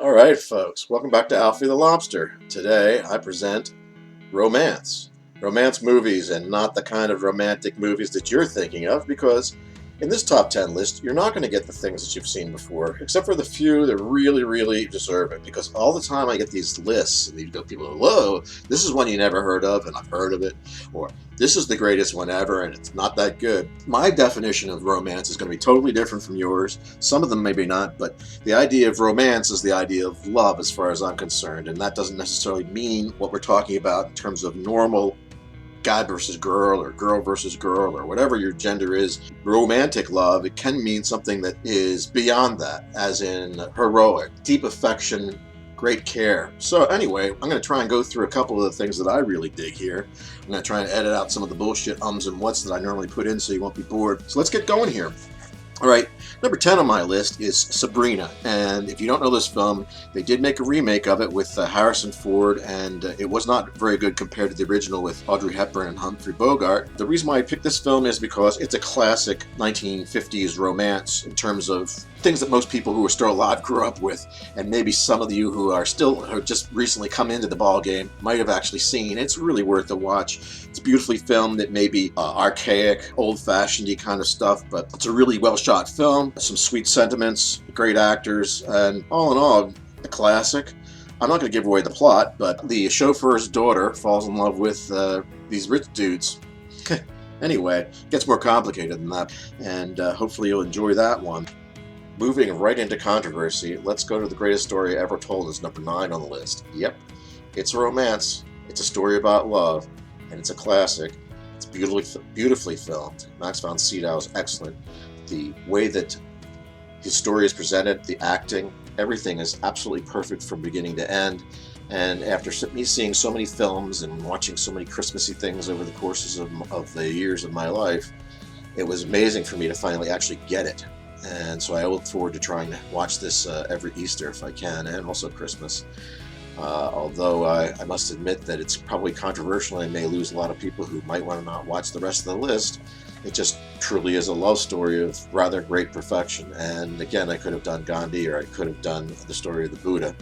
All right, folks, welcome back to Alfie the Lobster. Today I present romance. Romance movies, and not the kind of romantic movies that you're thinking of, because in this top 10 list, you're not going to get the things that you've seen before, except for the few that really, really deserve it. Because all the time I get these lists, and people go, whoa, this is one you never heard of, and I've heard of it, or this is the greatest one ever, and it's not that good. My definition of romance is going to be totally different from yours. Some of them maybe not, but the idea of romance is the idea of love as far as I'm concerned, and that doesn't necessarily mean what we're talking about in terms of normal guy versus girl or girl versus girl or whatever your gender is. Romantic love, it can mean something that is beyond that, as in heroic, deep affection, great care. So anyway, I'm going to try and go through a couple of the things that I really dig here. I'm going to try and edit out some of the bullshit ums and whats that I normally put in so you won't be bored. So let's get going here. All right, number 10 on my list is Sabrina, and if you don't know this film, they did make a remake of it with Harrison Ford, and it was not very good compared to the original with Audrey Hepburn and Humphrey Bogart. The reason why I picked this film is because it's a classic 1950s romance in terms of things that most people who are still alive grew up with, and maybe some of you who are just recently come into the ball game might have actually seen. It's really worth a watch. It's beautifully filmed. It may be archaic, old-fashioned-y kind of stuff, but it's a really well-shot film. Some sweet sentiments, great actors, and all in all, a classic. I'm not going to give away the plot, but the chauffeur's daughter falls in love with these rich dudes. Anyway, it gets more complicated than that, and hopefully you'll enjoy that one. Moving right into controversy, let's go to the greatest story ever told as number 9 on the list. Yep, it's a romance, it's a story about love, and it's a classic. It's beautifully filmed. Max von Sydow is excellent. The way that his story is presented, the acting, everything is absolutely perfect from beginning to end. And after me seeing so many films and watching so many Christmassy things over the courses of the years of my life, it was amazing for me to finally actually get it. And so I look forward to trying to watch this every Easter if I can, and also Christmas. Although I must admit that it's probably controversial and may lose a lot of people who might want to not watch the rest of the list. It just truly is a love story of rather great perfection. And again, I could have done Gandhi, or I could have done the story of the Buddha.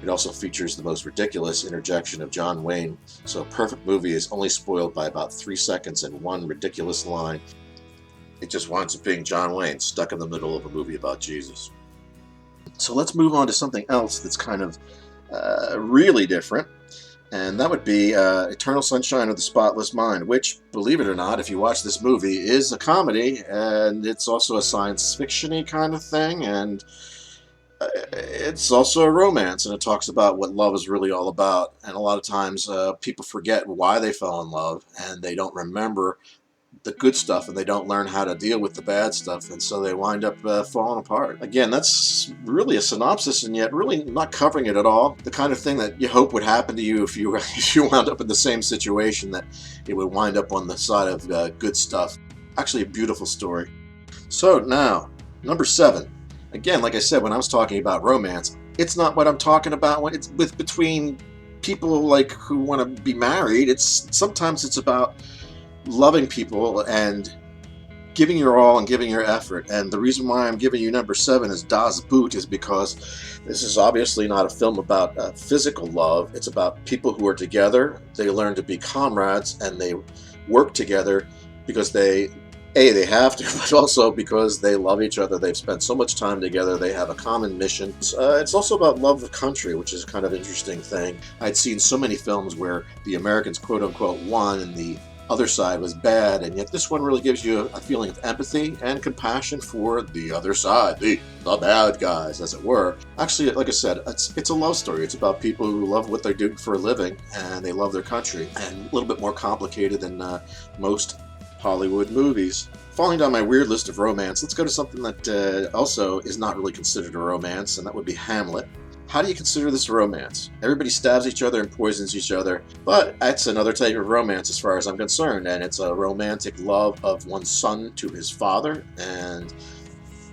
It also features the most ridiculous interjection of John Wayne, so a perfect movie is only spoiled by about 3 seconds and one ridiculous line. It just winds up being John Wayne stuck in the middle of a movie about Jesus. So let's move on to something else that's kind of really different, and that would be Eternal Sunshine of the Spotless Mind, which, believe it or not, if you watch this movie, is a comedy, and it's also a science fiction-y kind of thing, and it's also a romance, and it talks about what love is really all about. And a lot of times people forget why they fell in love, and they don't remember the good stuff, and they don't learn how to deal with the bad stuff, and so they wind up falling apart. Again, that's really a synopsis, and yet really not covering it at all. The kind of thing that you hope would happen to you if you wound up in the same situation, that it would wind up on the side of good stuff. Actually, a beautiful story. So now, number 7. Again, like I said, when I was talking about romance, it's not what I'm talking about when it's between people like who want to be married. Sometimes it's about loving people and giving your all and giving your effort. And the reason why I'm giving you number 7 as Das Boot is because this is obviously not a film about physical love. It's about people who are together. They learn to be comrades, and they work together because they have to, but also because they love each other. They've spent so much time together. They have a common mission. It's also about love of country, which is kind of an interesting thing. I'd seen so many films where the Americans, quote-unquote, won and the other side was bad, and yet this one really gives you a feeling of empathy and compassion for the other side, the bad guys, as it were. Actually, like I said, it's a love story. It's about people who love what they're doing for a living, and they love their country, and a little bit more complicated than most Hollywood movies. Falling down my weird list of romance, let's go to something that also is not really considered a romance, and that would be Hamlet. How do you consider this a romance? Everybody stabs each other and poisons each other, but that's another type of romance as far as I'm concerned, and it's a romantic love of one's son to his father, and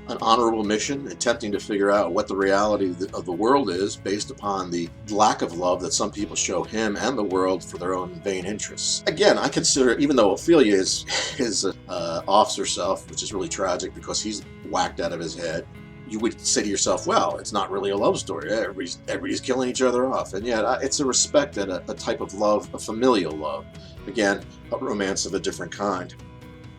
an honorable mission, attempting to figure out what the reality of the world is based upon the lack of love that some people show him and the world for their own vain interests. Again, I consider, even though Ophelia is his officer self, which is really tragic because he's whacked out of his head, you would say to yourself, well, it's not really a love story. Everybody's killing each other off. And yet it's a respect and a type of love, a familial love. Again, a romance of a different kind.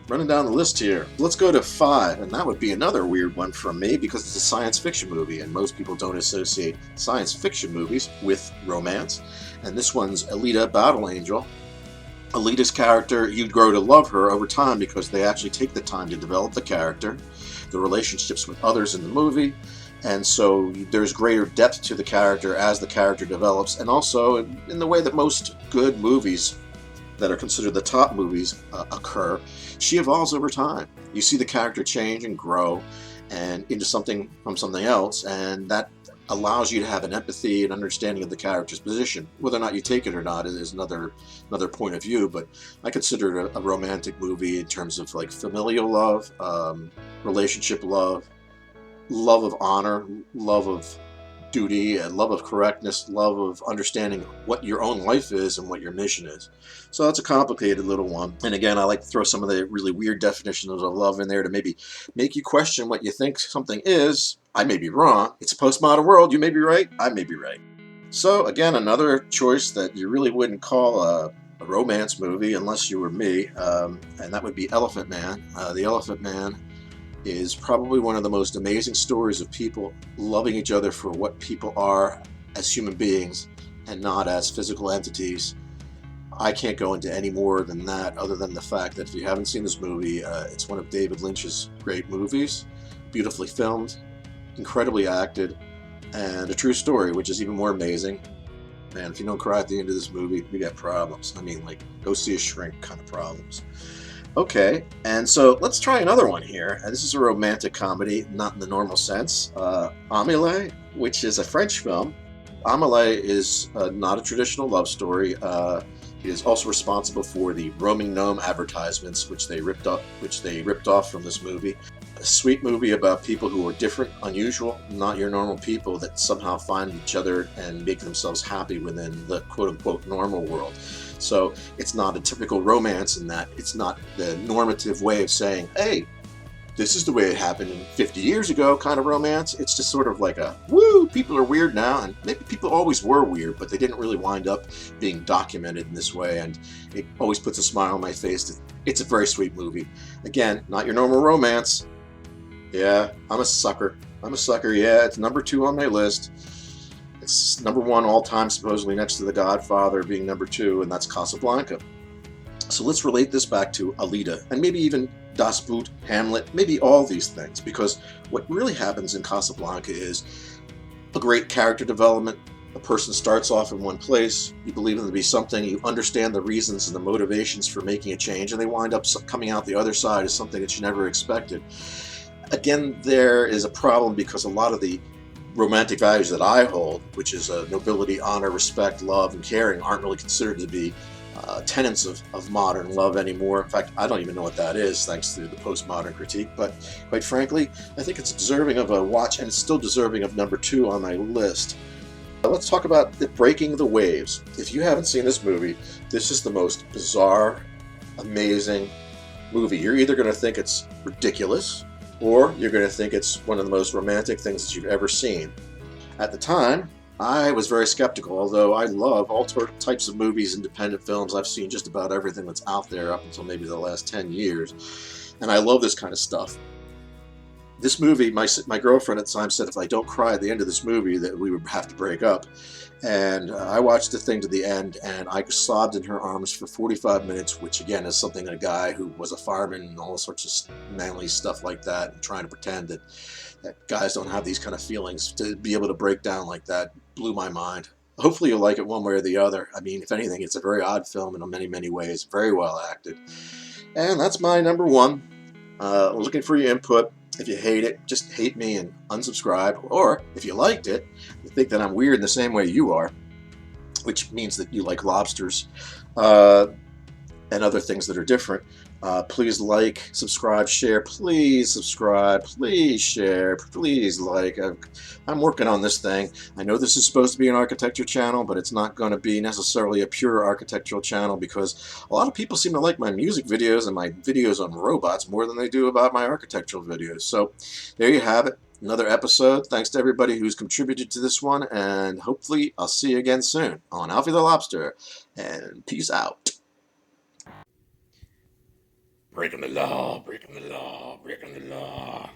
Running down the list here, let's go to 5, and that would be another weird one from me because it's a science fiction movie, and most people don't associate science fiction movies with romance. And this one's Alita: Battle Angel. Alita's character, you'd grow to love her over time because they actually take the time to develop the character, the relationships with others in the movie, and so there's greater depth to the character as the character develops, and also in the way that most good movies that are considered the top movies occur, she evolves over time. You see the character change and grow and into something from something else, and that allows you to have an empathy and understanding of the character's position. Whether or not you take it or not is another point of view, but I consider it a romantic movie in terms of like familial love, relationship love, love of honor, love of duty, and love of correctness, love of understanding what your own life is and what your mission is. So that's a complicated little one. And again, I like to throw some of the really weird definitions of love in there to maybe make you question what you think something is. I may be wrong. It's a postmodern world. You may be right. I may be right. So again, another choice that you really wouldn't call a romance movie unless you were me, and that would be Elephant Man. The Elephant Man is probably one of the most amazing stories of people loving each other for what people are as human beings and not as physical entities. I can't go into any more than that other than the fact that if you haven't seen this movie, it's one of David Lynch's great movies, beautifully filmed, incredibly acted, and a true story, which is even more amazing. Man, if you don't cry at the end of this movie, we got problems. I mean, like, go see a shrink kind of problems. Okay, and so let's try another one here. This is a romantic comedy, not in the normal sense. Amélie, which is a French film. Amélie is not a traditional love story. It is also responsible for the roaming gnome advertisements, which they ripped off from this movie. A sweet movie about people who are different, unusual, not your normal people that somehow find each other and make themselves happy within the quote-unquote normal world. So it's not a typical romance in that it's not the normative way of saying, hey, this is the way it happened 50 years ago kind of romance. It's just sort of like a, woo, people are weird now, and maybe people always were weird, but they didn't really wind up being documented in this way, and it always puts a smile on my face. It's a very sweet movie. Again, not your normal romance. Yeah, I'm a sucker. Yeah, it's number 2 on my list. It's number 1 all time, supposedly, next to The Godfather being number 2, and that's Casablanca. So let's relate this back to Alita, and maybe even Das Boot, Hamlet, maybe all these things, because what really happens in Casablanca is a great character development. A person starts off in one place, you believe them to be something, you understand the reasons and the motivations for making a change, and they wind up coming out the other side as something that you never expected. Again, there is a problem because a lot of the romantic values that I hold, which is nobility, honor, respect, love, and caring, aren't really considered to be tenets of modern love anymore. In fact, I don't even know what that is, thanks to the postmodern critique. But quite frankly, I think it's deserving of a watch, and it's still deserving of number 2 on my list. Let's talk about Breaking the Waves. If you haven't seen this movie, this is the most bizarre, amazing movie. You're either going to think it's ridiculous, or you're going to think it's one of the most romantic things that you've ever seen. At the time, I was very skeptical, although I love all types of movies, independent films. I've seen just about everything that's out there up until maybe the last 10 years, and I love this kind of stuff. This movie, my girlfriend at the time said if I don't cry at the end of this movie that we would have to break up. And I watched the thing to the end, and I sobbed in her arms for 45 minutes, which again is something that a guy who was a fireman and all sorts of manly stuff like that, and trying to pretend that guys don't have these kind of feelings, to be able to break down like that blew my mind. Hopefully you'll like it one way or the other. I mean, if anything, it's a very odd film in many, many ways, very well acted. And that's my number 1. Looking for your input. If you hate it, just hate me and unsubscribe. Or if you liked it, you think that I'm weird in the same way you are, which means that you like lobsters. And and other things that are different. Please like, subscribe, share. Please subscribe. Please share. Please like. I'm working on this thing. I know this is supposed to be an architecture channel, but it's not going to be necessarily a pure architectural channel because a lot of people seem to like my music videos and my videos on robots more than they do about my architectural videos. So there you have it. Another episode. Thanks to everybody who's contributed to this one, and hopefully I'll see you again soon on Alfie the Lobster. And peace out. Breaking the law, breaking the law, breaking the law.